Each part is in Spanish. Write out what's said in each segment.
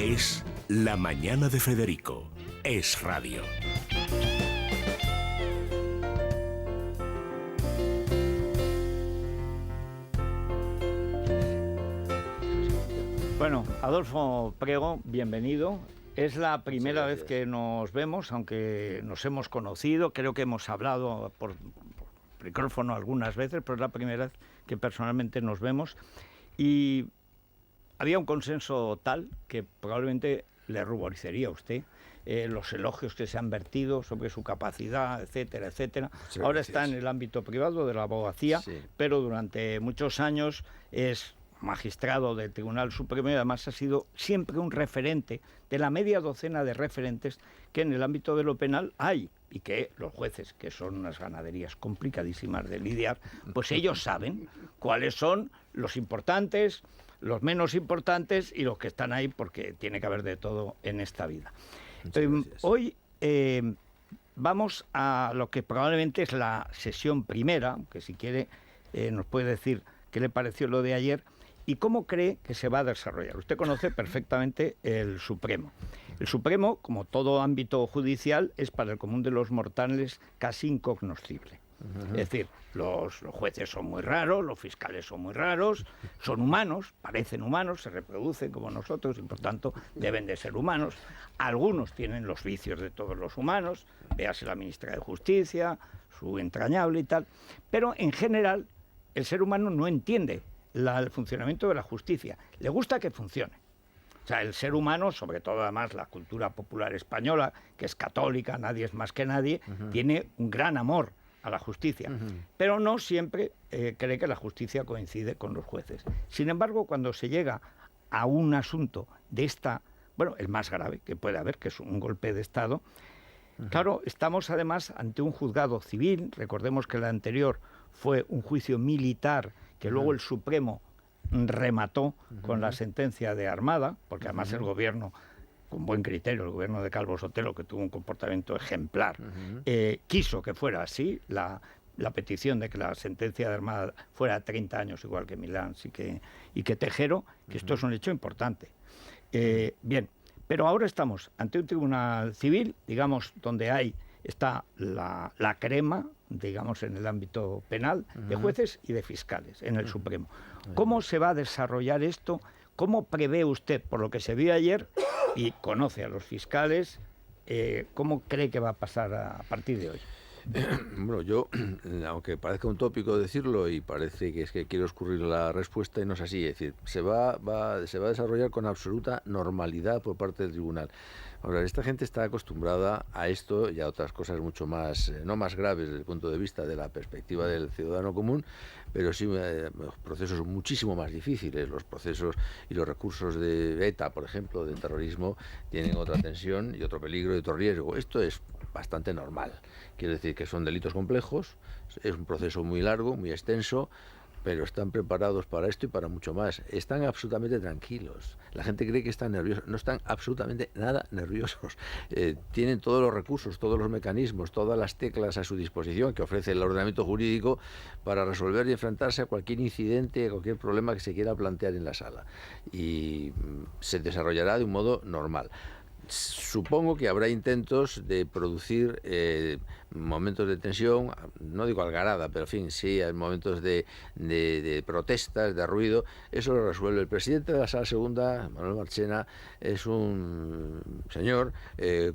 Es La Mañana de Federico. Es radio. Bueno, Adolfo Prego, bienvenido. Es la primera vez que nos vemos, aunque nos hemos conocido. Creo que hemos hablado por micrófono algunas veces, pero es la primera vez que personalmente nos vemos. Y había un consenso tal que probablemente le ruborizaría a usted los elogios que se han vertido sobre su capacidad, etcétera, etcétera. Ahora está en el ámbito privado de la abogacía, pero durante muchos años es magistrado del Tribunal Supremo y además ha sido siempre un referente de la media docena de referentes que en el ámbito de lo penal hay, y que los jueces, que son unas ganaderías complicadísimas de lidiar, pues ellos saben cuáles son los importantes, los menos importantes y los que están ahí, porque tiene que haber de todo en esta vida. Hoy vamos a lo que probablemente es la sesión primera, que si quiere nos puede decir qué le pareció lo de ayer y cómo cree que se va a desarrollar. Usted conoce perfectamente el Supremo. El Supremo, como todo ámbito judicial, es para el común de los mortales casi incognoscible. Es decir, los jueces son muy raros, los fiscales son muy raros, son humanos, parecen humanos, se reproducen como nosotros y por tanto deben de ser humanos. Algunos tienen los vicios de todos los humanos, véase la ministra de Justicia, su entrañable y tal, pero en general el ser humano no entiende el funcionamiento de la justicia, le gusta que funcione. O sea, el ser humano, sobre todo además la cultura popular española, que es católica, nadie es más que nadie, tiene un gran amor a la justicia, pero no siempre cree que la justicia coincide con los jueces. Sin embargo, cuando se llega a un asunto de esta, bueno, el más grave que puede haber, que es un golpe de Estado, claro, estamos además ante un juzgado civil. Recordemos que el anterior fue un juicio militar que luego el Supremo remató con la sentencia de Armada, porque además el gobierno, con buen criterio, el gobierno de Calvo Sotelo, que tuvo un comportamiento ejemplar, quiso que fuera así. La petición de que la sentencia de Armada fuera 30 años, igual que Milán y que Tejero, que esto es un hecho importante. Bien, pero ahora estamos ante un tribunal civil, digamos, donde está la crema, digamos, en el ámbito penal, de jueces y de fiscales en el Supremo. ¿Cómo se va a desarrollar esto? ¿Cómo prevé usted, por lo que se vio ayer, y conoce a los fiscales, cómo cree que va a pasar a partir de hoy? Bueno, yo, aunque parezca un tópico decirlo y parece que es que quiero escurrir la respuesta, y no es así, es decir, se va a desarrollar con absoluta normalidad por parte del tribunal. Ahora, esta gente está acostumbrada a esto y a otras cosas mucho más, no más graves desde el punto de vista de la perspectiva del ciudadano común, pero sí procesos muchísimo más difíciles. Los procesos y los recursos de ETA, por ejemplo, de terrorismo, tienen otra tensión y otro peligro y otro riesgo. Esto es bastante normal. Quiero decir que son delitos complejos, es un proceso muy largo, muy extenso, pero están preparados para esto y para mucho más. Están absolutamente tranquilos. La gente cree que están nerviosos. No están absolutamente nada nerviosos. Tienen todos los recursos, todos los mecanismos, todas las teclas a su disposición que ofrece el ordenamiento jurídico para resolver y enfrentarse a cualquier incidente, a cualquier problema que se quiera plantear en la sala. Y se desarrollará de un modo normal. Supongo que habrá intentos de producir momentos de tensión, no digo algarada, pero en fin, sí, hay momentos de protestas, de ruido. Eso lo resuelve el presidente de la Sala Segunda, Manuel Marchena. Es un señor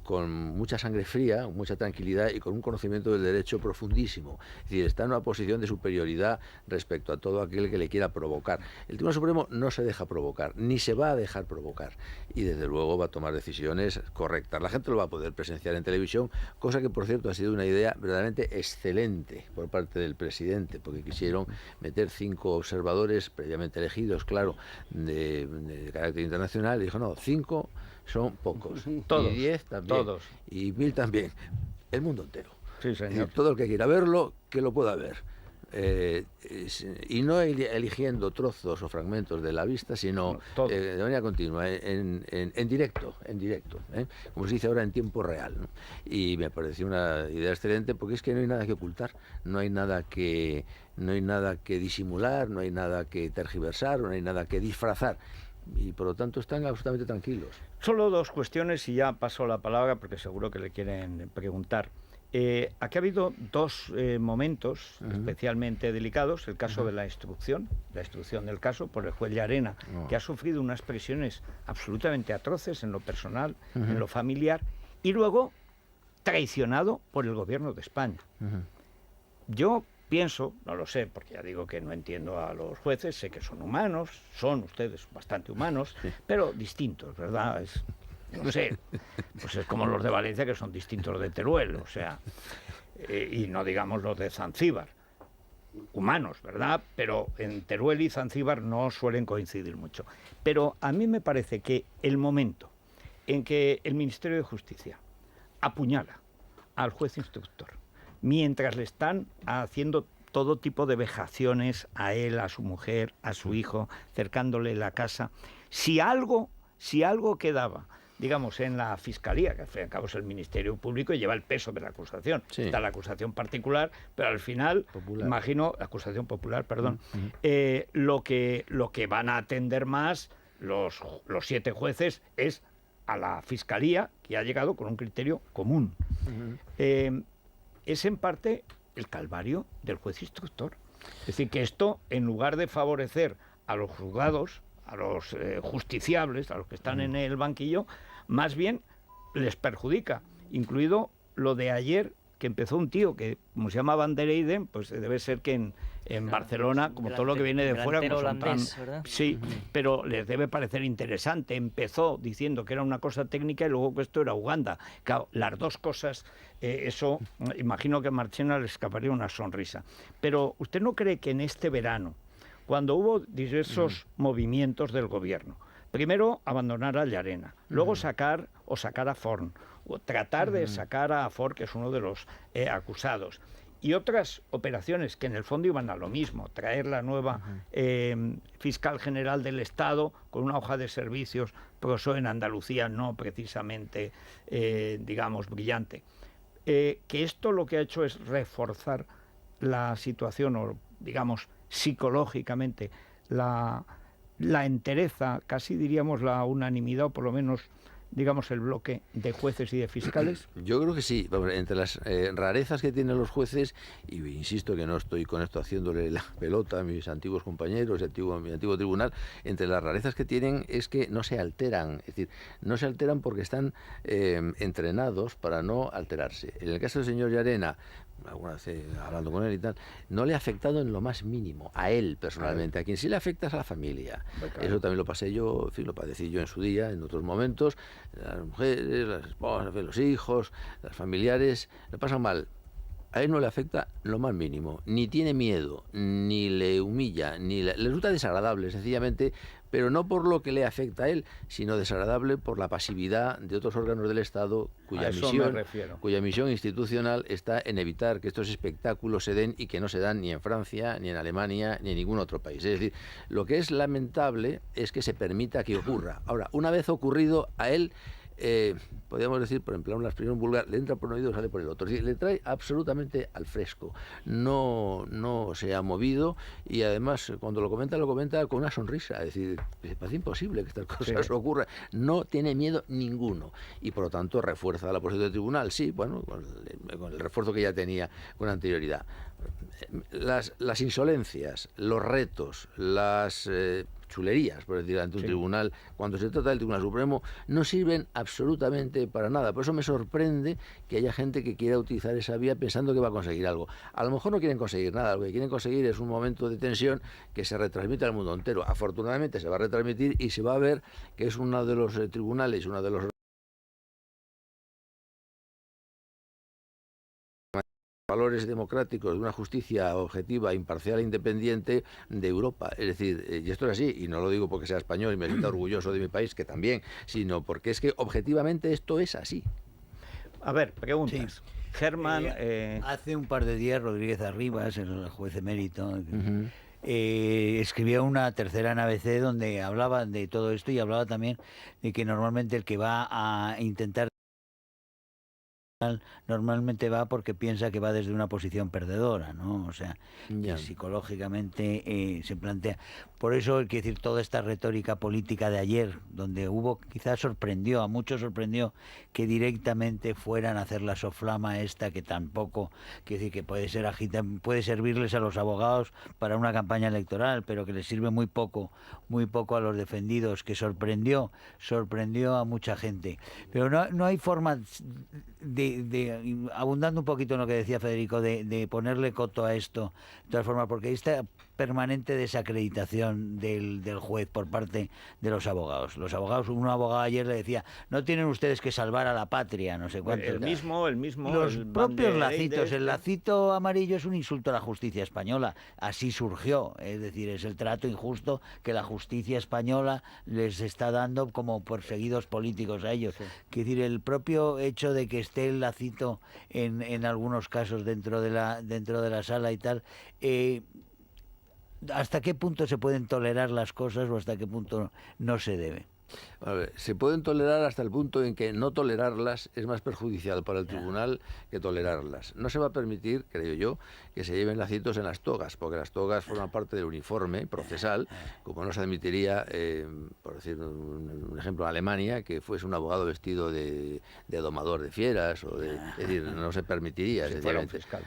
con mucha sangre fría, mucha tranquilidad y con un conocimiento del derecho profundísimo. Es decir, está en una posición de superioridad respecto a todo aquel que le quiera provocar. El Tribunal Supremo no se deja provocar, ni se va a dejar provocar, y desde luego va a tomar decisiones correctas. La gente lo va a poder presenciar en televisión, cosa que, por cierto, ha sido una idea verdaderamente excelente por parte del presidente, porque quisieron meter 5 observadores previamente elegidos, claro, de carácter internacional, y dijo, no, 5 son pocos, todos, y 10 también, todos, y 1000 también, el mundo entero. Sí, señor. Todo el que quiera verlo, que lo pueda ver. Y no eligiendo trozos o fragmentos de la vista, sino de manera continua, en directo, como se dice ahora, en tiempo real, ¿no? Y me pareció una idea excelente, porque es que no hay nada que ocultar, no hay nada que disimular, no hay nada que tergiversar, no hay nada que disfrazar. y por lo tanto están absolutamente tranquilos. Solo dos cuestiones y ya paso la palabra porque seguro que le quieren preguntar. Aquí ha habido dos momentos especialmente delicados. El caso de la instrucción del caso por el juez Llarena, que ha sufrido unas presiones absolutamente atroces en lo personal, en lo familiar, y luego traicionado por el gobierno de España. Yo pienso, no lo sé, porque ya digo que no entiendo a los jueces, sé que son humanos, son ustedes bastante humanos, pero distintos, ¿verdad? No sé, pues es como los de Valencia, que son distintos de Teruel, o sea, y no digamos los de Zanzíbar. Humanos, ¿verdad? Pero en Teruel y Zanzíbar no suelen coincidir mucho. Pero a mí me parece que el momento en que el Ministerio de Justicia apuñala al juez instructor, mientras le están haciendo todo tipo de vejaciones a él, a su mujer, a su hijo, cercándole la casa, si algo quedaba, digamos, en la Fiscalía, que al fin y al cabo es el Ministerio Público y lleva el peso de la acusación. Sí. Está la acusación particular, pero al final, imagino, la acusación popular, perdón, lo que van a atender más los 7 jueces es a la Fiscalía, que ha llegado con un criterio común. Es en parte el calvario del juez instructor. Es decir, que esto, en lugar de favorecer a los juzgados, a los justiciables, a los que están en el banquillo, más bien les perjudica, incluido lo de ayer, que empezó un tío que, como se llama Van der Eyden, pues debe ser que en Barcelona, como todo lo que viene de fuera, como son tan... Sí, pero les debe parecer interesante. Empezó diciendo que era una cosa técnica y luego que esto era Uganda. Claro, las dos cosas, eso, imagino que a Marchena le escaparía una sonrisa. Pero ¿usted no cree que en este verano, cuando hubo diversos movimientos del gobierno, primero abandonar a Llarena, luego sacar a Forn, o tratar de sacar a Ford, que es uno de los acusados, y otras operaciones que en el fondo iban a lo mismo, traer la nueva fiscal general del Estado con una hoja de servicios, pero eso en Andalucía no precisamente, digamos, brillante, que esto lo que ha hecho es reforzar la situación, o digamos, psicológicamente, la entereza, casi diríamos la unanimidad, o por lo menos digamos el bloque de jueces y de fiscales? Yo creo que sí. Entre las rarezas que tienen los jueces, y insisto que no estoy con esto haciéndole la pelota a mis antiguos compañeros, a mi antiguo tribunal, entre las rarezas que tienen es que no se alteran, es decir, no se alteran porque están entrenados para no alterarse. En el caso del señor Llarena, alguna vez hablando con él y tal, no le ha afectado en lo más mínimo, a él personalmente. A quien sí le afecta es a la familia. Claro. Eso también lo pasé yo, en fin, lo padecí yo en su día, en otros momentos. Las mujeres, las esposas, los hijos, los familiares, le pasan mal. A él no le afecta lo más mínimo, ni tiene miedo, ni le humilla, le resulta desagradable, sencillamente, pero no por lo que le afecta a él, sino desagradable por la pasividad de otros órganos del Estado cuya misión institucional está en evitar que estos espectáculos se den y que no se dan ni en Francia, ni en Alemania, ni en ningún otro país. Es decir, lo que es lamentable es que se permita que ocurra. Ahora, una vez ocurrido, a él podríamos decir, por emplear una expresión vulgar, le entra por un oído y sale por el otro. Es decir, le trae absolutamente al fresco. No se ha movido y además cuando lo comenta con una sonrisa. Es decir, me parece imposible que estas cosas ocurran. No tiene miedo ninguno y por lo tanto refuerza la posición del tribunal. Sí, bueno, con el refuerzo que ya tenía con anterioridad. Las insolencias, los retos, las chulerías, por decir, ante un tribunal, cuando se trata del Tribunal Supremo, no sirven absolutamente para nada. Por eso me sorprende que haya gente que quiera utilizar esa vía pensando que va a conseguir algo. A lo mejor no quieren conseguir nada, lo que quieren conseguir es un momento de tensión que se retransmite al mundo entero. Afortunadamente se va a retransmitir y se va a ver que es uno de los tribunales, uno de los valores democráticos de una justicia objetiva, imparcial e independiente de Europa. Es decir, y esto es así, y no lo digo porque sea español y me sienta orgulloso de mi país, que también, sino porque es que objetivamente esto es así. A ver, preguntas. Sí. Germán... Hace un par de días Rodríguez Arribas, el juez emérito, escribió una tercera en ABC donde hablaba de todo esto y hablaba también de que normalmente el que va a intentar normalmente va porque piensa que va desde una posición perdedora, ¿no? O sea, Ya. que psicológicamente se plantea. Por eso, quiero decir, toda esta retórica política de ayer, donde quizás a muchos sorprendió que directamente fueran a hacer la soflama esta, que tampoco, quiero decir, que puede servirles a los abogados para una campaña electoral, pero que les sirve muy poco a los defendidos, que sorprendió a mucha gente. Pero no hay forma abundando un poquito en lo que decía Federico, de ponerle coto a esto, de todas formas, porque esta permanente desacreditación del juez por parte de los abogados. Los abogados, un abogado ayer le decía, no tienen ustedes que salvar a la patria, no sé cuánto. El mismo. Los propios lacitos. El lacito amarillo es un insulto a la justicia española. Así surgió. Es decir, es el trato injusto que la justicia española les está dando como perseguidos políticos a ellos. Sí. Quiero decir, el propio hecho de que esté el lacito en algunos casos dentro de la sala y tal, ¿hasta qué punto se pueden tolerar las cosas o hasta qué punto no se debe? A ver, se pueden tolerar hasta el punto en que no tolerarlas es más perjudicial para el tribunal que tolerarlas. No se va a permitir, creo yo, que se lleven lacitos en las togas, porque las togas forman parte del uniforme procesal, como no se admitiría, por decir un ejemplo, en Alemania, que fuese un abogado vestido de domador de fieras, es decir, no se permitiría. Si fuera un fiscal,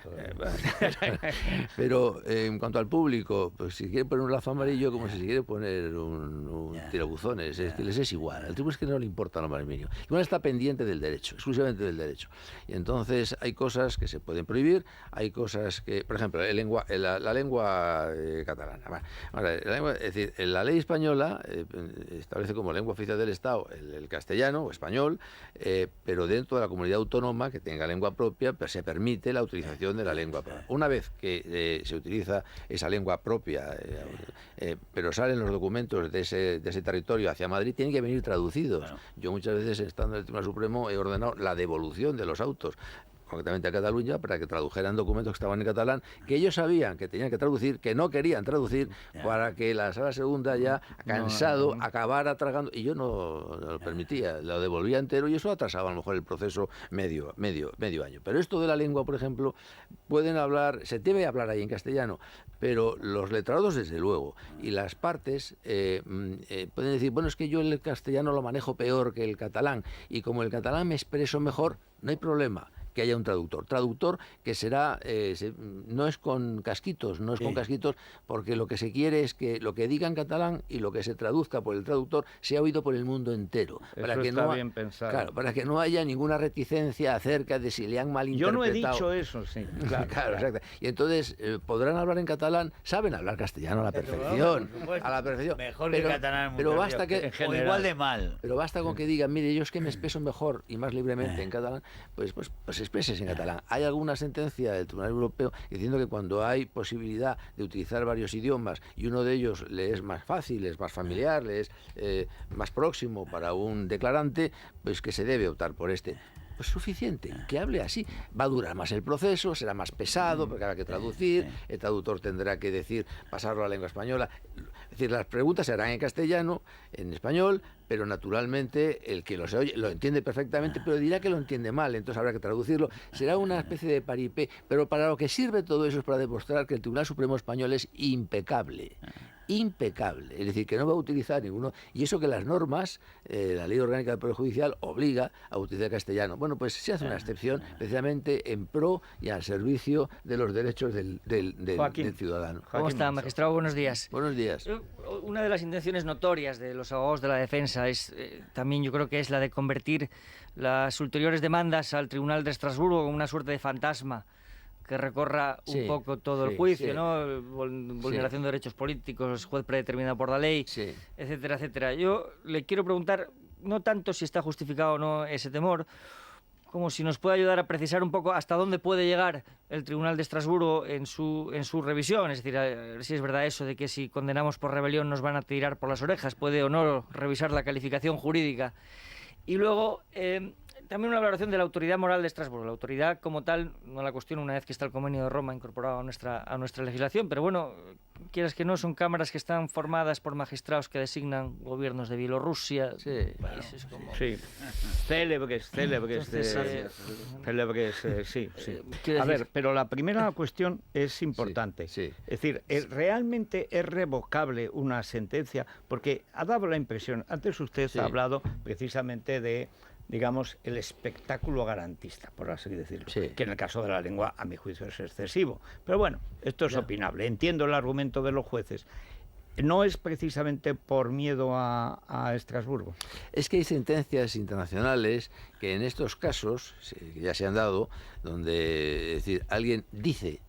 Pero en cuanto al público, pues si quiere poner un lazo amarillo, como si se quiere poner un tirabuzones, es que les es igual. Al tribunal es que no le importa lo más mínimo. El tribunal está pendiente del derecho, exclusivamente del derecho. Y entonces hay cosas que se pueden prohibir, hay cosas que, por ejemplo, la lengua catalana. Es decir, la ley española establece como lengua oficial del Estado el castellano o español, pero dentro de la comunidad autónoma que tenga lengua propia, pues se permite la utilización de la lengua propia. Una vez que se utiliza esa lengua propia, pero salen los documentos de ese territorio hacia Madrid, tienen que venir traducidos. Bueno. Yo muchas veces, estando en el Tribunal Supremo, he ordenado la devolución de los autos, concretamente a Cataluña, para que tradujeran documentos que estaban en catalán, que ellos sabían que tenían que traducir, que no querían traducir, para que la Sala Segunda, ya cansado, acabara tragando, y yo no lo permitía, lo devolvía entero, y eso atrasaba a lo mejor el proceso medio año. Pero esto de la lengua, por ejemplo, pueden hablar, se debe hablar ahí en castellano, pero los letrados desde luego, y las partes pueden decir, bueno, es que yo el castellano lo manejo peor que el catalán, y como el catalán me expreso mejor, no hay problema que haya un traductor que será, no es con casquitos, porque lo que se quiere es que lo que diga en catalán y lo que se traduzca por el traductor sea oído por el mundo entero. Bien pensado. Claro, para que no haya ninguna reticencia acerca de si le han malinterpretado. Yo no he dicho eso, sí. Claro, exacto. Y entonces podrán hablar en catalán, saben hablar castellano a la perfección. Mejor que catalán, pero basta que o igual de mal. Pero basta con que digan, mire, yo es que me expreso mejor y más libremente en catalán, pues expreses en catalán. Hay alguna sentencia del Tribunal Europeo diciendo que cuando hay posibilidad de utilizar varios idiomas y uno de ellos le es más fácil, es más familiar, le es más próximo para un declarante, pues que se debe optar por este. Pues suficiente, que hable así. Va a durar más el proceso, será más pesado porque habrá que traducir, el traductor tendrá que pasarlo a la lengua española. Es decir, las preguntas se harán en castellano, en español, pero naturalmente el que lo oye lo entiende perfectamente, pero dirá que lo entiende mal, entonces habrá que traducirlo. Será una especie de paripé, pero para lo que sirve todo eso es para demostrar que el Tribunal Supremo Español es impecable. Es decir, que no va a utilizar ninguno, y eso que las normas, la Ley Orgánica del Poder Judicial obliga a utilizar castellano. Bueno, pues se hace una excepción precisamente en pro y al servicio de los derechos del ciudadano. ¿Cómo está, magistrado? Buenos días. Buenos días. Una de las intenciones notorias de los abogados de la defensa es también, yo creo que es la de convertir las ulteriores demandas al Tribunal de Estrasburgo en una suerte de fantasma que recorra un poco todo el juicio, ¿no? Vulneración de derechos políticos, juez predeterminado por la ley, etcétera, etcétera. Yo le quiero preguntar, no tanto si está justificado o no ese temor, como si nos puede ayudar a precisar un poco hasta dónde puede llegar el Tribunal de Estrasburgo en su revisión. Es decir, si es verdad eso de que si condenamos por rebelión nos van a tirar por las orejas, puede o no revisar la calificación jurídica. Y luego también una valoración de la autoridad moral de Estrasburgo. La autoridad como tal no la cuestiono una vez que está el Convenio de Roma incorporado a nuestra legislación, pero bueno, quieras que no, son cámaras que están formadas por magistrados que designan gobiernos de Bielorrusia, países como... Sí, célebres, Entonces, sí. quiero A decir- ver, pero la primera cuestión es importante. sí. Es decir, ¿realmente es revocable una sentencia? Porque ha dado la impresión, antes usted Sí. ha hablado precisamente de, digamos, el espectáculo garantista, por así decirlo, Sí. que en el caso de la lengua, a mi juicio, es excesivo. Pero bueno, esto es opinable. Entiendo el argumento de los jueces. No es precisamente por miedo a Estrasburgo. Es que hay sentencias internacionales que en estos casos, que ya se han dado, donde es decir, alguien dice,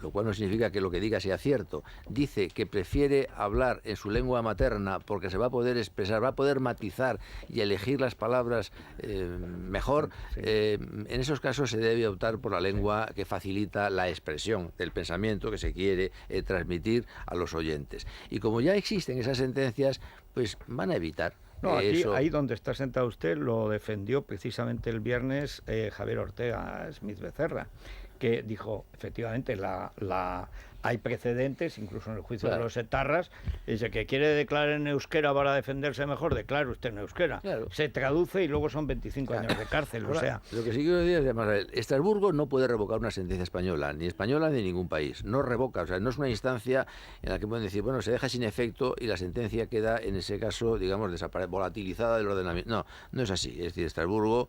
lo cual no significa que lo que diga sea cierto, dice que prefiere hablar en su lengua materna porque se va a poder expresar, va a poder matizar y elegir las palabras mejor, en esos casos se debe optar por la lengua que facilita la expresión del pensamiento que se quiere transmitir a los oyentes. Y como ya existen esas sentencias, pues van a evitar. No, aquí, Eso. ahí donde está sentado usted, lo defendió precisamente el viernes Javier Ortega Smith Becerra, que dijo, efectivamente, hay precedentes, incluso en el juicio Claro. de los etarras, dice que quiere declarar en euskera para defenderse mejor, declare usted en euskera. Claro. Se traduce y luego son 25 años de cárcel, o Ahora, sea... lo que sí quiero decir es, además, Estrasburgo no puede revocar una sentencia española ni de ningún país. No revoca, o sea, no es una instancia en la que pueden decir, bueno, se deja sin efecto y la sentencia queda, en ese caso, digamos, volatilizada del ordenamiento. No, no es así. Es decir, Estrasburgo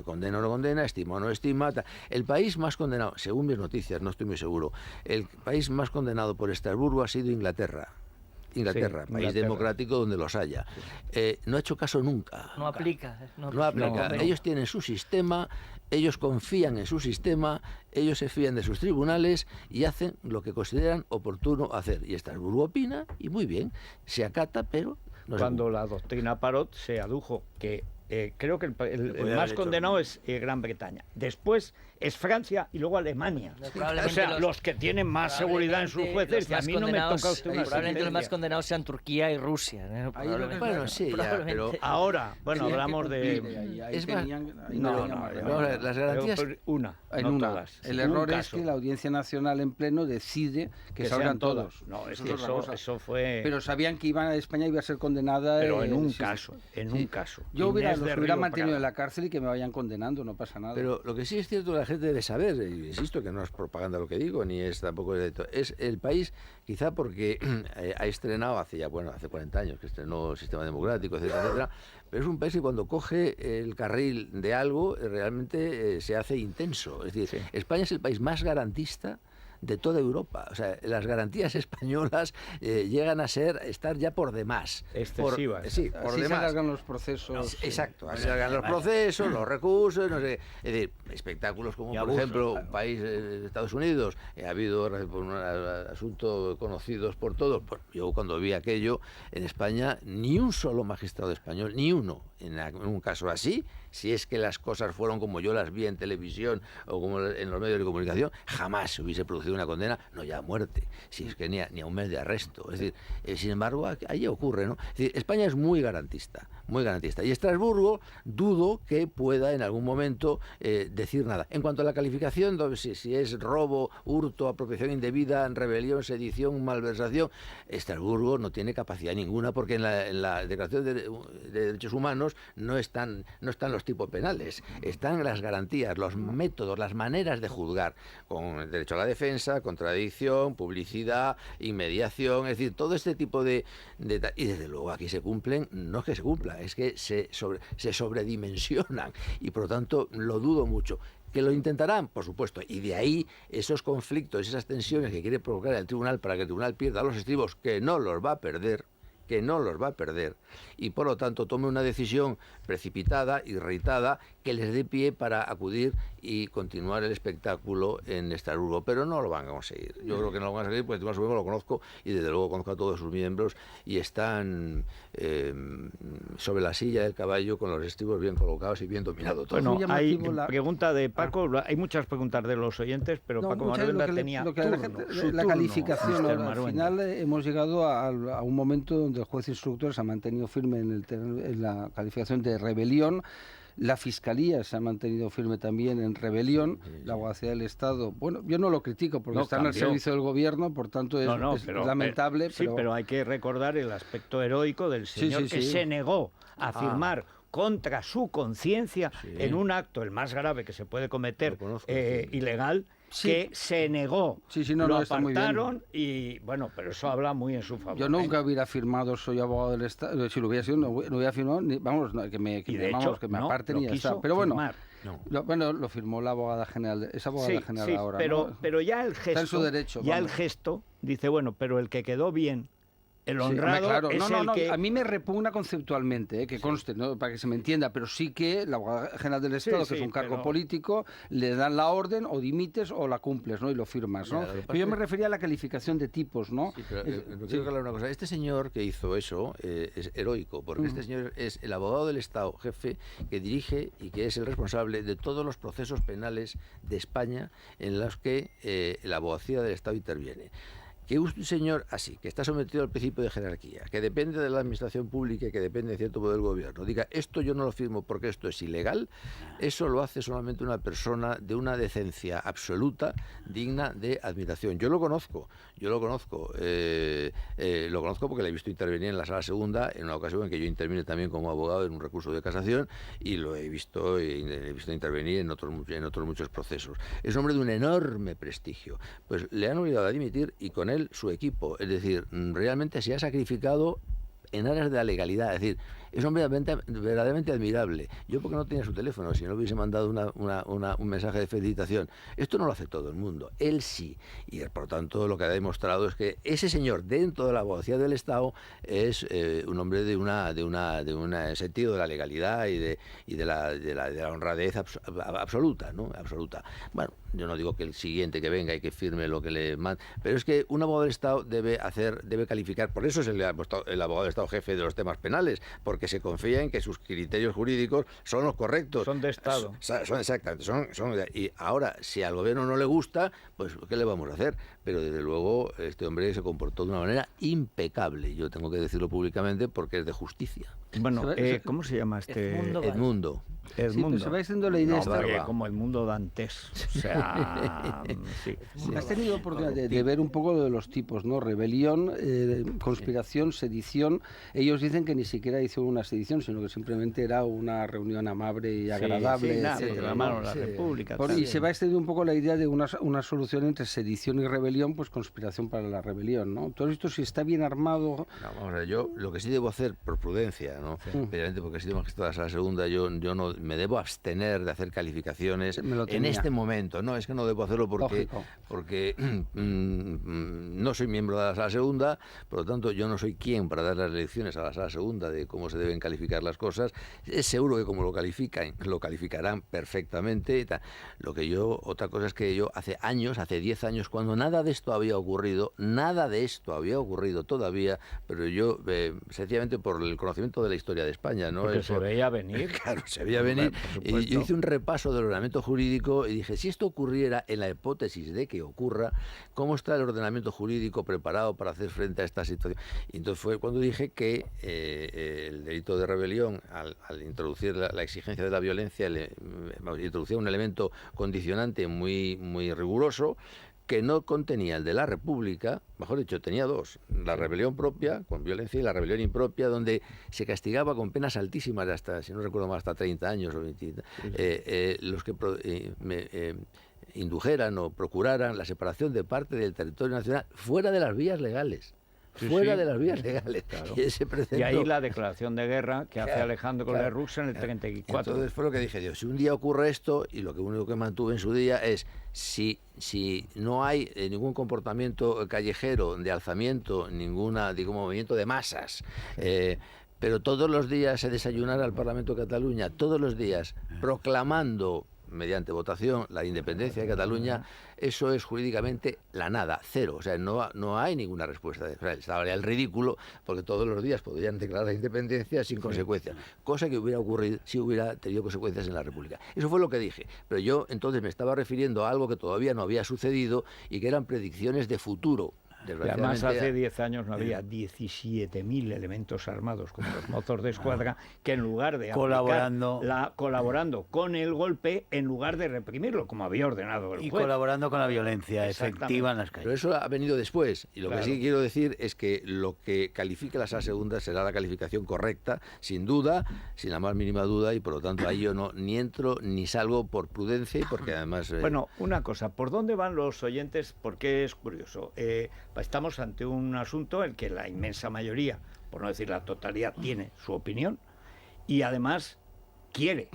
condena o no condena, estima o no estima. El país más condenado, según mis noticias, no estoy muy seguro, el país más condenado por Estrasburgo ha sido Inglaterra. Sí, país Inglaterra. democrático donde los haya. No ha hecho caso nunca. No aplica. No aplica. No. Ellos tienen su sistema, ellos confían en su sistema, ellos se fían de sus tribunales y hacen lo que consideran oportuno hacer. Y Estrasburgo opina y muy bien, se acata, pero no se Cuando la doctrina Parot se adujo que creo que el más condenado es Gran Bretaña. Después es Francia y luego Alemania. Probablemente O sea, los que tienen más seguridad en sus jueces. Y a mí no me toca usted una probablemente los más sentencia. condenados sean Turquía y Rusia. Ahí lo que- Bueno, sí, ya, pero... Ahora, bueno, Tenían que hablamos cumplir, de... ahí Es más, ahí No, tenían no, más no, vamos a ver, las garantías... Una, En no una. todas. El Un error es caso. que la Audiencia Nacional en pleno decide que sean salgan todos. No, es Eso que es otra cosa. eso fue... Pero sabían que España iba a ser condenada. Pero en un sí. caso, en Sí. un caso. Yo Inés los de hubiera Río mantenido Prado. en la cárcel y que me vayan condenando, no pasa nada. Pero lo que sí es cierto, la gente debe saber, y insisto que no es propaganda lo que digo, ni es tampoco es el país, quizá porque ha estrenado hace 40 años que estrenó el sistema democrático, etcétera, etcétera, pero es un país que cuando coge el carril de algo realmente se hace intenso. Es decir, España es el país más garantista de toda Europa. O sea, las garantías españolas llegan a estar ya por demás. Excesivas. Sí, por Así se demás. alargan los procesos. Exacto, así se hagan los procesos, los recursos, no sé. Es decir, espectáculos como, por ejemplo, un país, Estados Unidos, ha habido por un asunto conocidos por todos. Pues yo cuando vi aquello en España, ni un solo magistrado español, ni uno, en un caso así, si es que las cosas fueron como yo las vi en televisión o como en los medios de comunicación, jamás se hubiese producido una condena, no ya a muerte, si es que ni a un mes de arresto. Es decir, sin embargo, allí ocurre, ¿no? Es decir, España es muy garantista, muy garantista. Y Estrasburgo dudo que pueda en algún momento decir nada. En cuanto a la calificación, si es robo, hurto, apropiación indebida, rebelión, sedición, malversación, Estrasburgo no tiene capacidad ninguna porque en la Declaración de Derechos Humanos no están los tipos penales, están las garantías, los métodos, las maneras de juzgar, con el derecho a la defensa, contradicción, publicidad, inmediación, es decir, todo este tipo de y desde luego aquí se cumplen, no es que se cumpla, es que se sobredimensionan y por lo tanto lo dudo mucho. ¿Que lo intentarán? Por supuesto. Y de ahí esos conflictos, esas tensiones que quiere provocar el tribunal para que el tribunal pierda los estribos, que no los va a perder, y por lo tanto tome una decisión precipitada, irritada, que les dé pie para acudir y continuar el espectáculo en Estrasburgo, pero no lo van a conseguir. Yo creo que no lo van a conseguir porque el Tribunal Supremo lo conozco y desde luego conozco a todos sus miembros y están sobre la silla del caballo con los estribos bien colocados y bien dominados todos. Bueno, muy hay llamativo pregunta de Paco, hay muchas preguntas de los oyentes, pero No, Paco muchas Maruenda lo que le- tenía lo que la turno, gente- su la turno, calificación. Mr. Ahora, al Maruenda. final hemos llegado a un momento donde el juez instructor se ha mantenido firme en la calificación de rebelión. La Fiscalía se ha mantenido firme también en rebelión. La Abogacía del Estado, bueno, yo no lo critico porque No, están al cambió. servicio del gobierno, por tanto es lamentable. Sí, pero hay que recordar el aspecto heroico del señor que se negó a firmar contra su conciencia en un acto, el más grave que se puede cometer, ilegal, que se negó. Lo está muy bien. apartaron y, bueno, pero eso habla muy en su favor. Yo nunca hubiera firmado soy abogado del Estado. Si lo hubiera sido, no hubiera firmado, que me aparten y ya está. Pero bueno, lo firmó la abogada general. Es abogada general ahora. Pero ya el gesto, está en su derecho, el gesto dice, bueno, pero el que quedó bien, el honrado es el que... A mí me repugna conceptualmente, que conste, ¿no? Para que se me entienda, pero sí que la abogada general del Estado, que es un cargo político, le dan la orden, o dimites o la cumples, ¿no? Y lo firmas, ¿no? Pero yo me refería a la calificación de tipos, ¿no? Sí, pero quiero aclarar una cosa. Este señor que hizo eso es heroico, porque este señor es el abogado del Estado, jefe, que dirige y que es el responsable de todos los procesos penales de España en los que la abogacía del Estado interviene. Que un señor así, que está sometido al principio de jerarquía, que depende de la administración pública y que depende de cierto modo del gobierno, diga, esto yo no lo firmo porque esto es ilegal, eso lo hace solamente una persona de una decencia absoluta, digna de admiración. Yo lo conozco porque le he visto intervenir en la Sala Segunda, en una ocasión en que yo intervine también como abogado en un recurso de casación, y lo he visto intervenir en otros muchos procesos. Es un hombre de un enorme prestigio. Pues le han obligado a dimitir y con él su equipo, es decir, realmente se ha sacrificado en aras de la legalidad, es decir, es un hombre verdaderamente admirable. Yo porque no tenía su teléfono, si no hubiese mandado un mensaje de felicitación. Esto no lo hace todo el mundo, él sí, y por tanto lo que ha demostrado es que ese señor dentro de la abogacía del Estado es un hombre de un sentido de la legalidad y de la honradez absoluta, ¿no? Absoluta. Bueno, yo no digo que el siguiente que venga y que firme lo que le manda, pero es que un abogado del Estado debe calificar, por eso es el abogado del Estado jefe de los temas penales, porque se confía en que sus criterios jurídicos son los correctos. Son de Estado. Son exactamente. Y ahora, si al gobierno no le gusta, pues ¿qué le vamos a hacer? Pero desde luego este hombre se comportó de una manera impecable. Yo tengo que decirlo públicamente porque es de justicia. Bueno, ¿cómo se llama este? Edmundo. Sí, pues se va extendiendo la idea. Como Edmundo Dantes. O sea, Has tenido oportunidad de ver un poco lo de los tipos, ¿no? Rebelión, conspiración, sedición. Ellos dicen que ni siquiera hizo una sedición, sino que simplemente era una reunión amable y agradable, etcétera. La República. Y se va extendiendo un poco la idea de una solución entre sedición y rebelión, pues conspiración para la rebelión, ¿no? Todo esto, si está bien armado... No, vamos a ver, yo lo que sí debo hacer por prudencia, ¿no? Obviamente porque he sido magistrado de la Sala Segunda, yo no me debo abstener de hacer calificaciones en este momento. No, es que no debo hacerlo porque no soy miembro de la Sala Segunda, por lo tanto yo no soy quien para dar las lecciones a la Sala Segunda de cómo se deben calificar las cosas. Es seguro que como lo calificarán perfectamente. Otra cosa es que yo hace 10 años, cuando nada de esto había ocurrido todavía, pero yo sencillamente por el conocimiento de la historia de España, ¿no? Porque se veía venir. Claro, se veía venir. Y yo hice un repaso del ordenamiento jurídico y dije, si esto ocurriera en la hipótesis de que ocurra, ¿cómo está el ordenamiento jurídico preparado para hacer frente a esta situación? Y entonces fue cuando dije que el delito de rebelión, al introducir la exigencia de la violencia, introducía un elemento condicionante muy, muy riguroso, que no contenía el de la República, mejor dicho, tenía dos: la rebelión propia, con violencia, y la rebelión impropia, donde se castigaba con penas altísimas, de hasta, si no recuerdo mal, hasta 30 años o 20, los que indujeran o procuraran la separación de parte del territorio nacional fuera de las vías legales. De las vías legales. Claro. Y ahí la declaración de guerra que hace Alejandro con la Rusia en el 34. Entonces fue lo que dije, Dios, si un día ocurre esto, y lo único que mantuve en su día es, si no hay ningún comportamiento callejero de alzamiento, ningún movimiento de masas, pero todos los días se desayunara al Parlamento de Cataluña, todos los días, proclamando mediante votación la independencia de Cataluña, eso es jurídicamente la nada, cero. O sea, no hay ninguna respuesta. O sea, estaría el ridículo, porque todos los días podrían declarar la independencia sin consecuencias, cosa que hubiera ocurrido si hubiera tenido consecuencias en la República. Eso fue lo que dije, pero yo entonces me estaba refiriendo a algo que todavía no había sucedido y que eran predicciones de futuro. además hace 10 años no había 17.000 elementos armados como los mozos de escuadra que en lugar de colaborando con el golpe, en lugar de reprimirlo, como había ordenado el juez. Y colaborando con la violencia efectiva en las calles. Pero eso ha venido después. Y lo que sí quiero decir es que lo que califique la sala segunda será la calificación correcta, sin duda, sin la más mínima duda, y por lo tanto ahí yo ni entro ni salgo por prudencia y porque además... Bueno, una cosa, ¿por dónde van los oyentes? Porque es curioso. Estamos ante un asunto en que la inmensa mayoría, por no decir la totalidad, tiene su opinión y además quiere,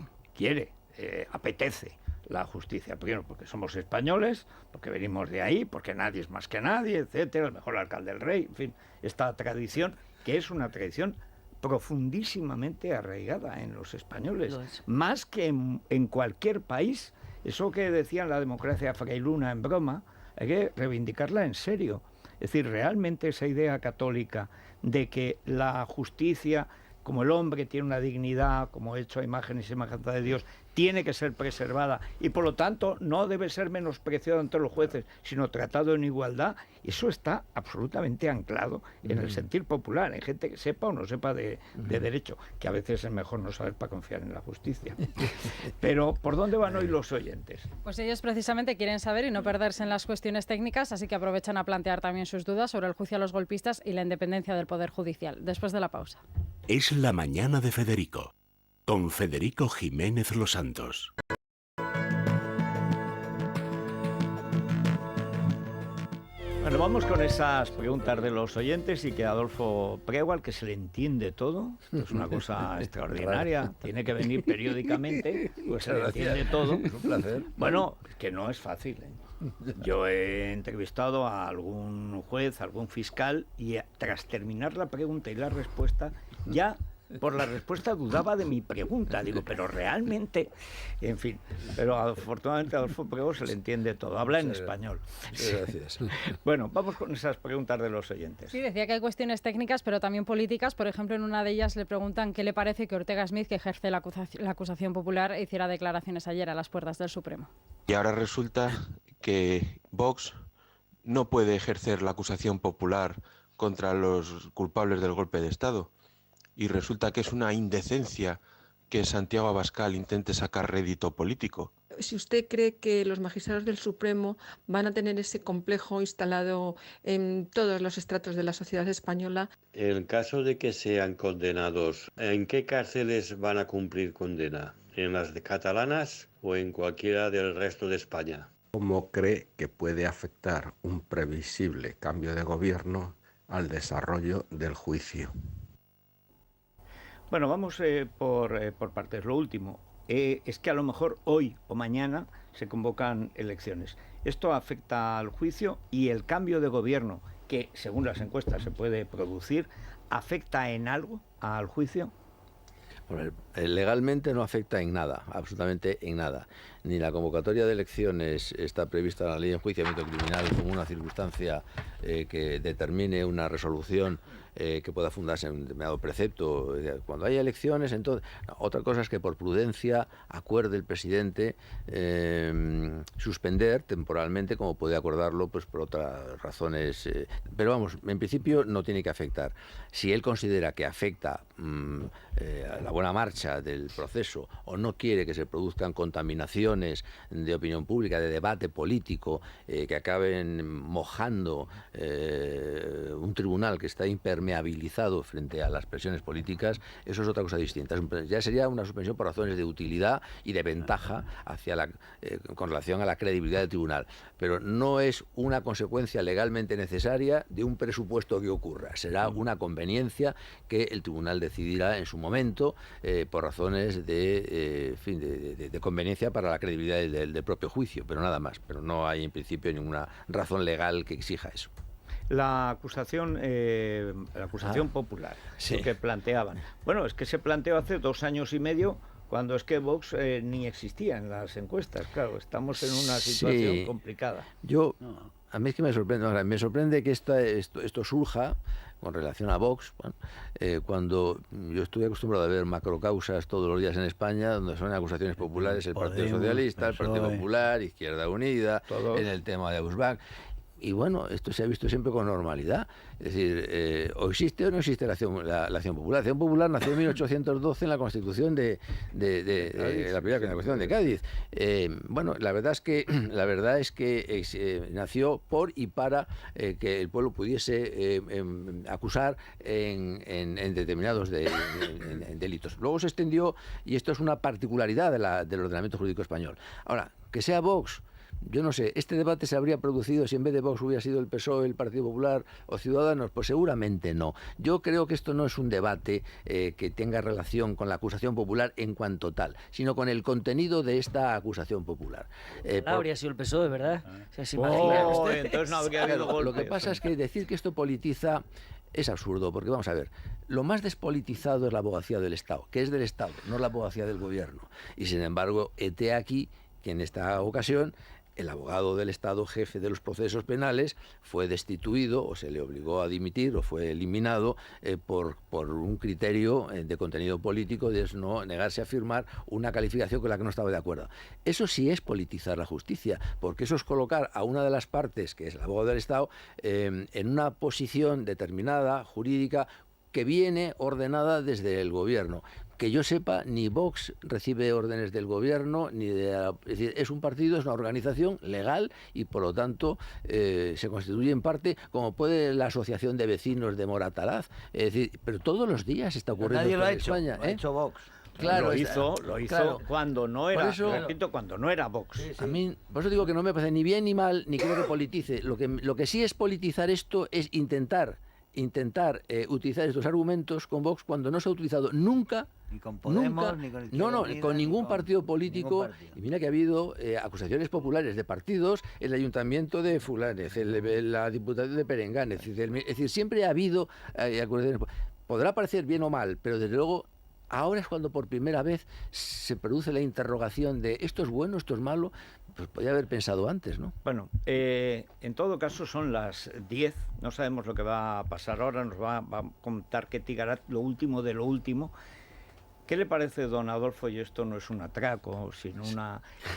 apetece la justicia. Primero, porque somos españoles, porque venimos de ahí, porque nadie es más que nadie, etcétera, el mejor alcalde del rey, en fin, esta tradición, que es una tradición profundísimamente arraigada en los españoles, más que en cualquier país. Eso que decían la democracia frailuna en broma, hay que reivindicarla en serio. Es decir, realmente esa idea católica de que la justicia, como el hombre tiene una dignidad, como hecho a imagen y semejanza de Dios, tiene que ser preservada y por lo tanto no debe ser menospreciado ante los jueces, sino tratado en igualdad, eso está absolutamente anclado en el sentir popular, en gente que sepa o no sepa de derecho, que a veces es mejor no saber para confiar en la justicia. Pero, ¿por dónde van hoy los oyentes? Pues ellos precisamente quieren saber y no perderse en las cuestiones técnicas, así que aprovechan a plantear también sus dudas sobre el juicio a los golpistas y la independencia del Poder Judicial. Después de la pausa. Es la mañana de Federico, con Federico Jiménez Los Santos. Bueno, vamos con esas preguntas de los oyentes y que Adolfo Prego, al que se le entiende todo, esto es una cosa extraordinaria, tiene que venir periódicamente, pues se le entiende todo. Es un placer. Bueno, es que no es fácil, ¿eh? Yo he entrevistado a algún juez, a algún fiscal, y tras terminar la pregunta y la respuesta, ya por la respuesta dudaba de mi pregunta. Digo, pero realmente, en fin, pero afortunadamente a Adolfo Prego se le entiende todo, habla en español. Gracias. Bueno, vamos con esas preguntas de los oyentes. Sí, decía que hay cuestiones técnicas, pero también políticas. Por ejemplo, en una de ellas le preguntan qué le parece que Ortega Smith, que ejerce la acusación popular, hiciera declaraciones ayer a las puertas del Supremo. Y ahora resulta que Vox no puede ejercer la acusación popular contra los culpables del golpe de Estado. Y resulta que es una indecencia que Santiago Abascal intente sacar rédito político. Si usted cree que los magistrados del Supremo van a tener ese complejo instalado en todos los estratos de la sociedad española. En caso de que sean condenados, ¿en qué cárceles van a cumplir condena? ¿En las catalanas o en cualquiera del resto de España? ¿Cómo cree que puede afectar un previsible cambio de gobierno al desarrollo del juicio? Bueno, vamos por partes. Lo último, es que a lo mejor hoy o mañana se convocan elecciones. Esto afecta al juicio y el cambio de gobierno, que según las encuestas se puede producir, ¿afecta en algo al juicio? Legalmente no afecta en nada, absolutamente en nada. Ni la convocatoria de elecciones está prevista en la ley de enjuiciamiento criminal como una circunstancia que determine una resolución que pueda fundarse en un determinado precepto. Cuando haya elecciones, entonces... No, otra cosa es que por prudencia acuerde el presidente suspender temporalmente, como puede acordarlo pues por otras razones. Pero vamos, en principio no tiene que afectar. Si él considera que afecta a la buena marcha del proceso o no quiere que se produzcan contaminaciones de opinión pública, de debate político, que acaben mojando un tribunal que está impermeabilizado frente a las presiones políticas, eso es otra cosa distinta. Ya sería una suspensión por razones de utilidad y de ventaja con relación a la credibilidad del tribunal, pero no es una consecuencia legalmente necesaria de un presupuesto que ocurra. Será una conveniencia que el tribunal decidirá en su momento por razones de conveniencia para la credibilidad del propio juicio, pero nada más. Pero no hay en principio ninguna razón legal que exija eso. La acusación popular, sí, lo que planteaban. Bueno, es que se planteó hace 2 años y medio, cuando es que Vox ni existía en las encuestas. Claro, estamos en una situación complicada. A mí es que me sorprende que esto surja con relación a Vox, cuando yo estoy acostumbrado a ver macrocausas todos los días en España, donde son acusaciones populares, el Partido Socialista, el Partido Popular, Izquierda Unida, en el tema de Ausbach. Y bueno, esto se ha visto siempre con normalidad. Es decir, o existe o no existe la acción popular. La acción popular nació en 1812 en la Constitución de la primera Constitución de Cádiz. Bueno, la verdad es que nació por y para que el pueblo pudiese acusar en determinados en delitos. Luego se extendió, y esto es una particularidad del ordenamiento jurídico español. Ahora, que sea Vox, yo no sé, este debate se habría producido si en vez de Vox hubiera sido el PSOE, el Partido Popular o Ciudadanos, pues seguramente no. Yo creo que esto no es un debate que tenga relación con la acusación popular en cuanto tal, sino con el contenido de esta acusación popular. Habría sido el PSOE, ¿verdad? Entonces no habría habido golpe. Lo que pasa es que decir que esto politiza es absurdo, porque vamos a ver, lo más despolitizado es la abogacía del Estado, que es del Estado, no la abogacía del gobierno. Y sin embargo, hete aquí que en esta ocasión el abogado del Estado, jefe de los procesos penales, fue destituido o se le obligó a dimitir o fue eliminado por un criterio de contenido político de no negarse a firmar una calificación con la que no estaba de acuerdo. Eso sí es politizar la justicia, porque eso es colocar a una de las partes, que es el abogado del Estado, en una posición determinada, jurídica, que viene ordenada desde el gobierno. Que yo sepa, ni Vox recibe órdenes del gobierno, es decir, es un partido, es una organización legal y por lo tanto se constituye en parte como puede la Asociación de Vecinos de Moratalaz. Es decir, pero todos los días está ocurriendo Nadie lo ha en hecho, España. lo ha hecho Vox. Claro, lo hizo claro. Cuando no era, Por eso, repito, cuando no era Vox. Sí. A mí, por eso digo que no me parece ni bien ni mal, ni creo que politice. Lo que sí es politizar esto es intentar utilizar estos argumentos con Vox cuando no se ha utilizado nunca. Ni con Podemos, ni con Izquierda Unida, con ningún partido político. Y mira que ha habido acusaciones populares de partidos, el ayuntamiento de Fulanes, la diputación de Perenganes. Es decir, siempre ha habido acusaciones. Podrá parecer bien o mal, pero desde luego ahora es cuando por primera vez se produce la interrogación de esto es bueno, esto es malo. Pues podía haber pensado antes, ¿no? Bueno, en todo caso son las 10, no sabemos lo que va a pasar ahora, nos va a contar Ketty Garat lo último de lo último. ¿Qué le parece, don Adolfo? Y esto no es un atraco, sino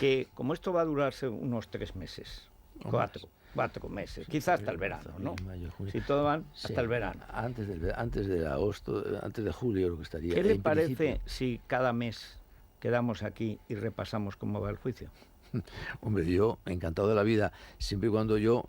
que como esto va a durarse unos 3 meses, 4 meses, quizás hasta el verano, ¿no? Mayo, si todo van, hasta el verano. Antes de agosto, antes de julio lo que estaría. ¿Qué le parece si cada mes quedamos aquí y repasamos cómo va el juicio? Hombre, yo encantado de la vida, siempre y cuando yo,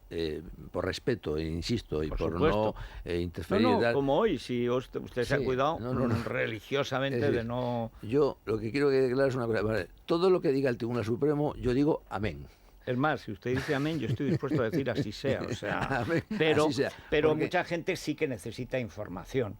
por respeto, insisto, y por no interferir. No, como hoy, si usted se ha cuidado religiosamente decir, de no... Yo lo que quiero que quede claro es una cosa. Vale, todo lo que diga el Tribunal Supremo, yo digo amén. Es más, si usted dice amén, yo estoy dispuesto a decir así sea. O sea, amén, pero así sea, pero mucha gente sí que necesita información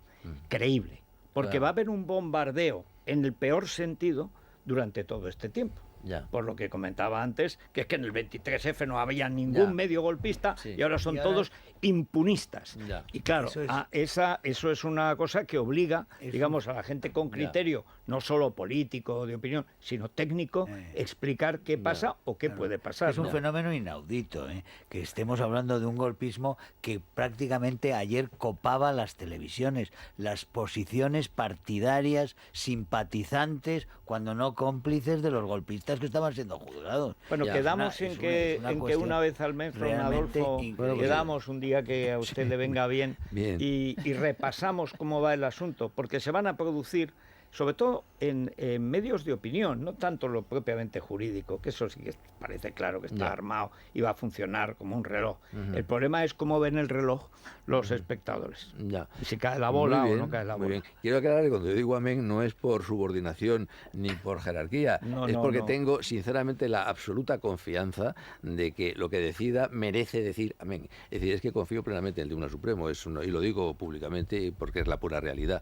creíble, porque va a haber un bombardeo en el peor sentido durante todo este tiempo. Ya. Por lo que comentaba antes, que es que en el 23F no había ningún medio golpista y ahora son todos impunistas. Ya. Y claro, eso es una cosa que obliga, digamos, a la gente con criterio, no solo político, de opinión, sino técnico, explicar qué pasa o qué puede pasar. Es un fenómeno inaudito, que estemos hablando de un golpismo que prácticamente ayer copaba las televisiones, las posiciones partidarias, simpatizantes, cuando no cómplices de los golpistas que estaban siendo juzgados. Bueno, quedamos en que una vez al mes, don Adolfo, quedamos un día que a usted le venga bien. Y repasamos cómo va el asunto, porque se van a producir, sobre todo en medios de opinión, no tanto lo propiamente jurídico, que eso sí que parece claro que está armado y va a funcionar como un reloj. El problema es cómo ven el reloj los espectadores. Y si cae la bola o no cae la bola. Bien. Quiero aclarar que cuando yo digo amén no es por subordinación ni por jerarquía, es porque tengo sinceramente la absoluta confianza de que lo que decida merece decir amén. Es decir, es que confío plenamente en el Tribunal Supremo, y lo digo públicamente porque es la pura realidad.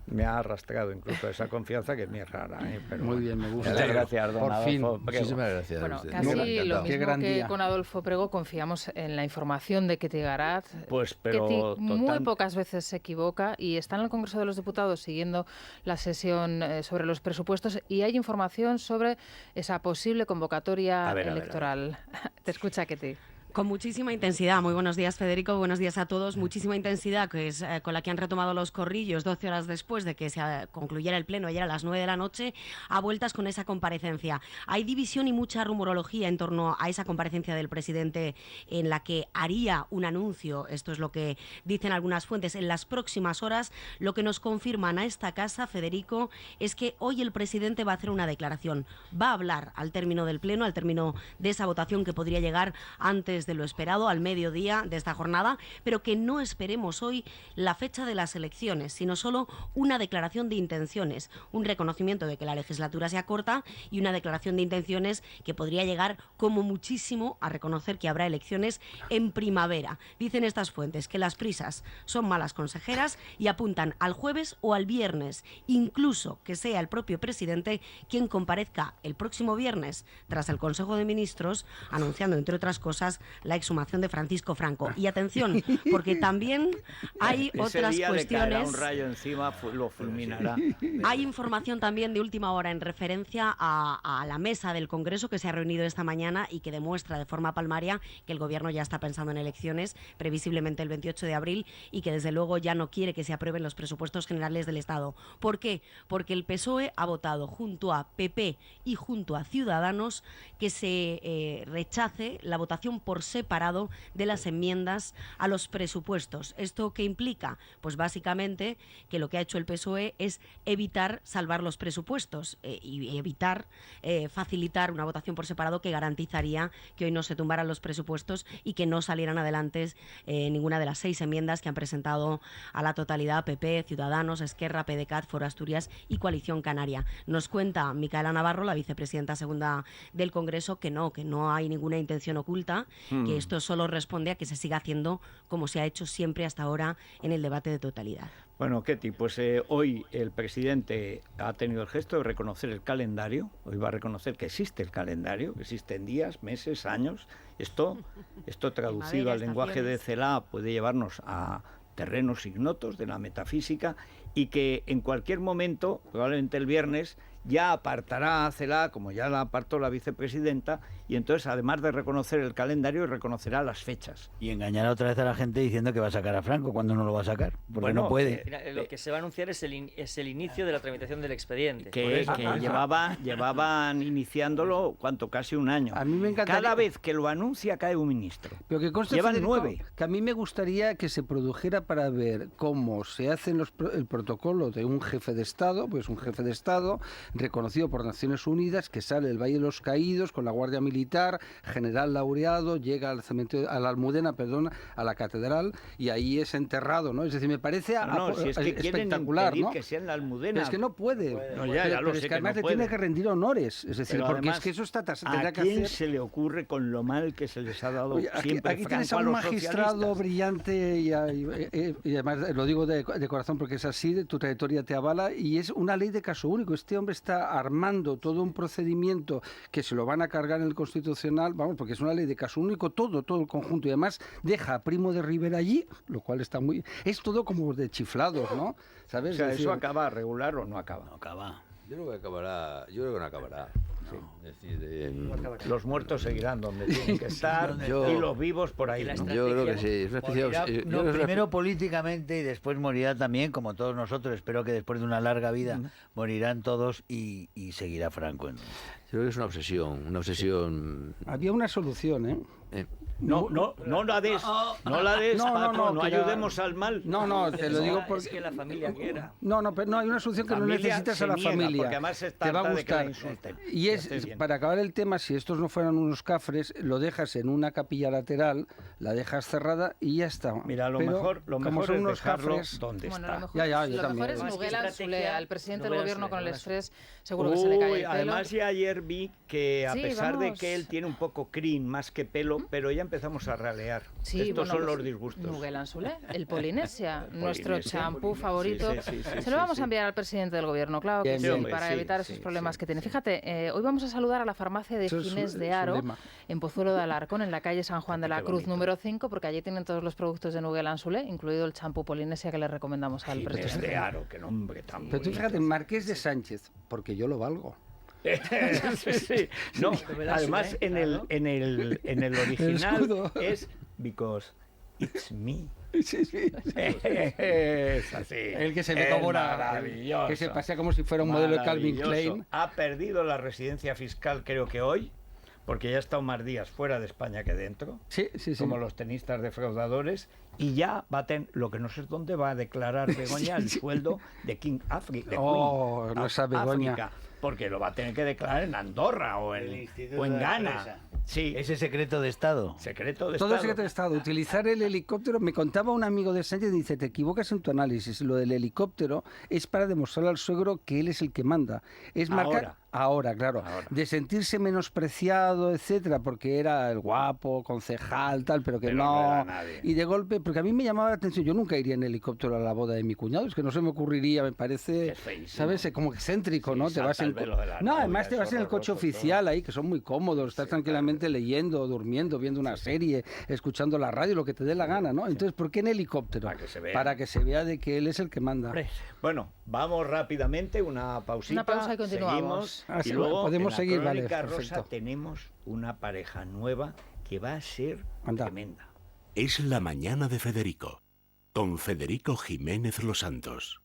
Me ha arrastrado incluso esa confianza que es muy rara. Pero muy bien, me gusta. Muchas gracias, don Adolfo. Muchísimas gracias. Bueno, casi lo mismo que con Adolfo Prego, confiamos en la información de Ketty Garat. Pues, pero Ketty muy pocas veces se equivoca y está en el Congreso de los Diputados siguiendo la sesión sobre los presupuestos y hay información sobre esa posible convocatoria electoral. Te escucha, Ketty. Con muchísima intensidad. Muy buenos días, Federico. Buenos días a todos. Muchísima intensidad, que es con la que han retomado los corrillos 12 horas después de que se concluyera el pleno ayer a las 9 de la noche, a vueltas con esa comparecencia. Hay división y mucha rumorología en torno a esa comparecencia del presidente, en la que haría un anuncio. Esto es lo que dicen algunas fuentes en las próximas horas. Lo que nos confirman a esta casa, Federico, es que hoy el presidente va a hacer una declaración. Va a hablar al término del pleno, al término de esa votación que podría llegar antes de lo esperado, al mediodía de esta jornada, pero que no esperemos hoy la fecha de las elecciones, sino solo una declaración de intenciones, un reconocimiento de que la legislatura sea corta y una declaración de intenciones que podría llegar como muchísimo a reconocer que habrá elecciones en primavera. Dicen estas fuentes que las prisas son malas consejeras y apuntan al jueves o al viernes, incluso que sea el propio presidente quien comparezca el próximo viernes tras el Consejo de Ministros, anunciando, entre otras cosas, la exhumación de Francisco Franco. Y atención, porque también hay otras día cuestiones. Le caerá un rayo encima, lo fulminará. Hay información también de última hora en referencia a la mesa del Congreso que se ha reunido esta mañana y que demuestra de forma palmaria que el Gobierno ya está pensando en elecciones, previsiblemente el 28 de abril, y que desde luego ya no quiere que se aprueben los presupuestos generales del Estado. ¿Por qué? Porque el PSOE ha votado junto a PP y junto a Ciudadanos que se rechace la votación por separado de las enmiendas a los presupuestos. ¿Esto qué implica? Pues básicamente que lo que ha hecho el PSOE es evitar salvar los presupuestos y evitar facilitar una votación por separado que garantizaría que hoy no se tumbaran los presupuestos y que no salieran adelante ninguna de las 6 enmiendas que han presentado a la totalidad PP, Ciudadanos, Esquerra, PDeCAT, Foro Asturias y Coalición Canaria. Nos cuenta Micaela Navarro, la vicepresidenta segunda del Congreso, que no hay ninguna intención oculta, que esto solo responde a que se siga haciendo como se ha hecho siempre hasta ahora en el debate de totalidad. Bueno, Ketty, pues hoy el presidente ha tenido el gesto de reconocer el calendario. Hoy va a reconocer que existe el calendario, que existen días, meses, años. Esto traducido al lenguaje de Celaá puede llevarnos a terrenos ignotos de la metafísica, y que en cualquier momento, probablemente el viernes, ya apartará a Celaá, como ya la apartó la vicepresidenta, y entonces, además de reconocer el calendario, reconocerá las fechas. Y engañará otra vez a la gente diciendo que va a sacar a Franco cuando no lo va a sacar, porque bueno, no puede. Lo que se va a anunciar es el inicio de la tramitación del expediente. Que llevaban iniciándolo, casi un año. A mí me encantaría. Cada vez que lo anuncia cae un ministro. Pero que conste, llevan Federico, 9. Que a mí me gustaría que se produjera para ver cómo se hace el protocolo de un jefe de Estado, pues un jefe de Estado reconocido por Naciones Unidas, que sale del Valle de los Caídos con la Guardia Militar, general laureado, llega al cementerio, a la Almudena, a la catedral, y ahí es enterrado, ¿no? Es decir, me parece es que espectacular, quieren ¿no? Que sea en la Almudena. Pero es que no puede. No, pero es que además le tiene que rendir honores, es decir, pero porque además, es que eso ¿a quién se le ocurre con lo mal que se les ha dado siempre aquí Franco tienes a un magistrado brillante y además lo digo de corazón porque es así, tu trayectoria te avala, y es una ley de caso único. Este hombre está armando todo un procedimiento que se lo van a cargar en el Constitucional, vamos, porque es una ley de caso único, todo el conjunto, y además deja a Primo de Rivera allí, lo cual está muy... Es todo como de chiflados, ¿no? ¿Sabes? O sea, ¿eso acaba regular o no acaba? No acaba. Yo creo que no acabará. Sí. Es decir, los muertos seguirán donde tienen que estar y los vivos por ahí. ¿No? Yo creo que sí. Es una especie primero políticamente y después morirá también, como todos nosotros. Espero que después de una larga vida morirán todos y seguirá Franco. Yo creo que es una obsesión. Había una solución, ¿eh? No la des, Paco, no ayudemos al mal. No, te lo digo porque... Es que la familia quiera. No, hay una solución que no necesitas a la familia. Porque además te va a gustar. Y para acabar el tema, si estos no fueran unos cafres, lo dejas en una capilla lateral, la dejas cerrada y ya está. Mira, lo mejor son es unos dejarlo cafres donde está. Lo mejor es Nuguel Anzulé, al presidente del gobierno con el estrés, seguro que se le cae el pelo. Además, ya ayer vi que a pesar de que él tiene un poco crin más que pelo, pero ya empezamos a ralear. Sí, estos son los disgustos. Nuguel Anzulé, el Polinesia, nuestro champú favorito. Se lo vamos a enviar al presidente del gobierno, claro que sí, para evitar esos problemas que tiene. Fíjate, hoy vamos a saludar a la farmacia de Ginés de Haro, en Pozuelo de Alarcón, en la calle San Juan de la Cruz número 5, porque allí tienen todos los productos de Nuguel Anzulé, incluido el champú Polinesia que le recomendamos al presidente. Ginés de Haro, qué nombre tan Pero tú fíjate, Marqués de Sánchez, porque yo lo valgo. Sí. No, además en el original es because it's me. Sí. Es así. El que se ve como maravilloso. que se pasea como si fuera un modelo de Calvin Klein. Ha perdido la residencia fiscal, creo que hoy, porque ya ha estado más días fuera de España que dentro. Sí. Como los tenistas defraudadores. Y ya va a tener, lo que no sé dónde va a declarar Begoña, el sueldo de King Africa. No sabe Begoña. Porque lo va a tener que declarar en Andorra o en Ghana. Sí. Ese secreto de Estado. Todo secreto de Estado. Utilizar el helicóptero. Me contaba un amigo de Sánchez, dice, te equivocas en tu análisis. Lo del helicóptero es para demostrarle al suegro que él es el que manda. Es marcar... Ahora, claro. De sentirse menospreciado, etcétera, porque era el guapo, concejal, tal, pero no era nadie. Y de golpe, porque a mí me llamaba la atención, yo nunca iría en helicóptero a la boda de mi cuñado, es que no se me ocurriría, me parece, ¿sabes? Como excéntrico, ¿no? Te vas en además te vas en el coche oficial ahí, que son muy cómodos, estás tranquilamente leyendo, durmiendo, viendo una serie, escuchando la radio, lo que te dé la gana, ¿no? Entonces, ¿por qué en helicóptero? Para que se vea de que él es el que manda. Bueno, vamos rápidamente, una pausita. Una pausa y continuamos. Y luego podemos seguir, vale, Rosa, tenemos una pareja nueva que va a ser tremenda. Es la mañana de Federico, con Federico Jiménez Los Santos.